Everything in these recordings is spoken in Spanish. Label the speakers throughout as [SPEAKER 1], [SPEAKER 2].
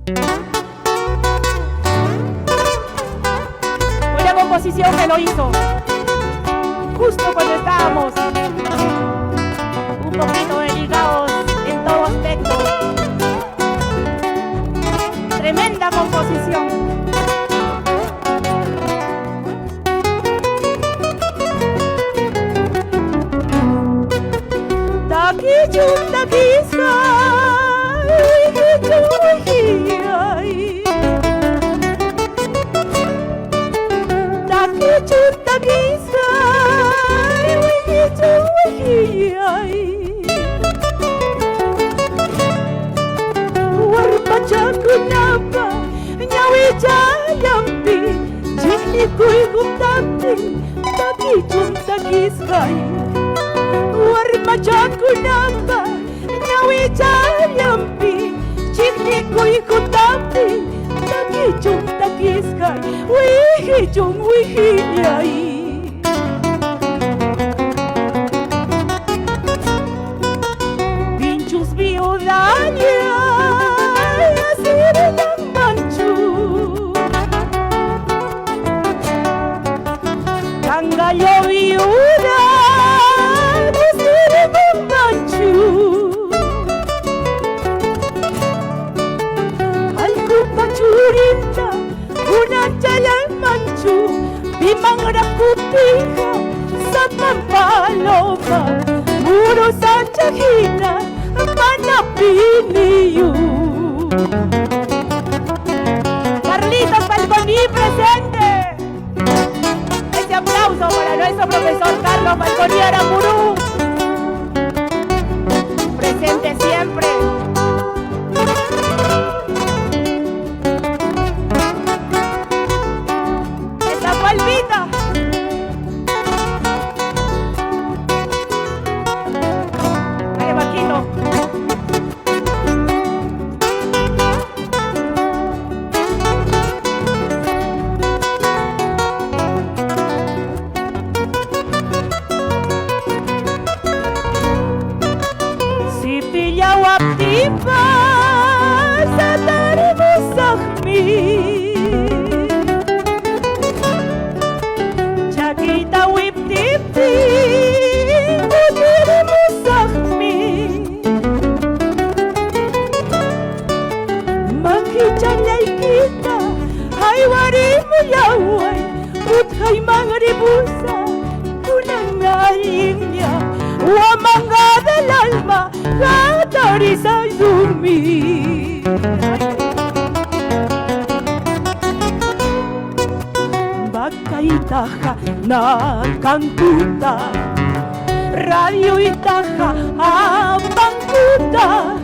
[SPEAKER 1] Una composición que lo hizo justo cuando estábamos un poquito delicados en todo aspecto. Tremenda composición. Takichun takisay, hiyay. Takichun takisay, hiyay. Warpachakunapa, ñawiyayampi, chiqnikuy gumtampi, takichun takisay. Warpachakunapa, ñawiyayampi, chiqnikuy gumtampi, takichun takisay, wihichun wihiyay. Pinchus viudaña, asirilang manchu, Cangallo viuda, asirilang manchu, Alkupa churinta, unachayang manchu, Bimang rakutija, sa pampaloma, Muro sa chahina, manapiniyu. Carlitos Falconi presente. Ese aplauso para nuestro profesor Carlos Falconi Aramburú. Presente siempre. Esa palmita. Dale, Marquito. Waptipa sa taribusakmi, Chakita wiptipi utirimusakmi, Makichalay kita ay warimu yaway, Uthay mangribusa kunang nalinya, Wamanga del alma Catarisa y dormir. Vaca y taja, na cancuta, radio y taja, a bancuta,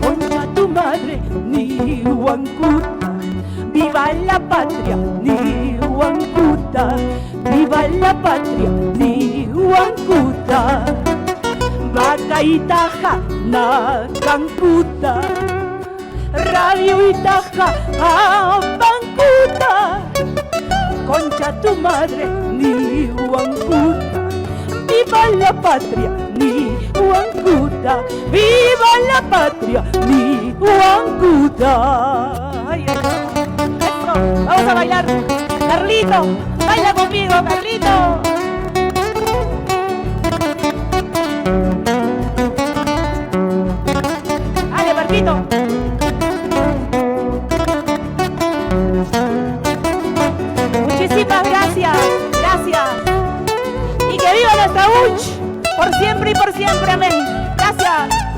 [SPEAKER 1] concha tu madre, ni huancuta, viva la patria, ni huancuta, viva la patria, ni huancuta. Vaca y taja, na cancuta, radio y taja, a bancuta, concha tu madre, ni huancuta, viva la patria, ni huancuta, viva la patria, ni huancuta. Ay, eso, vamos a bailar. Carlito, baila conmigo, Carlito. Muchísimas gracias, gracias. Y que viva nuestra UCH por siempre y por siempre, amén. Gracias.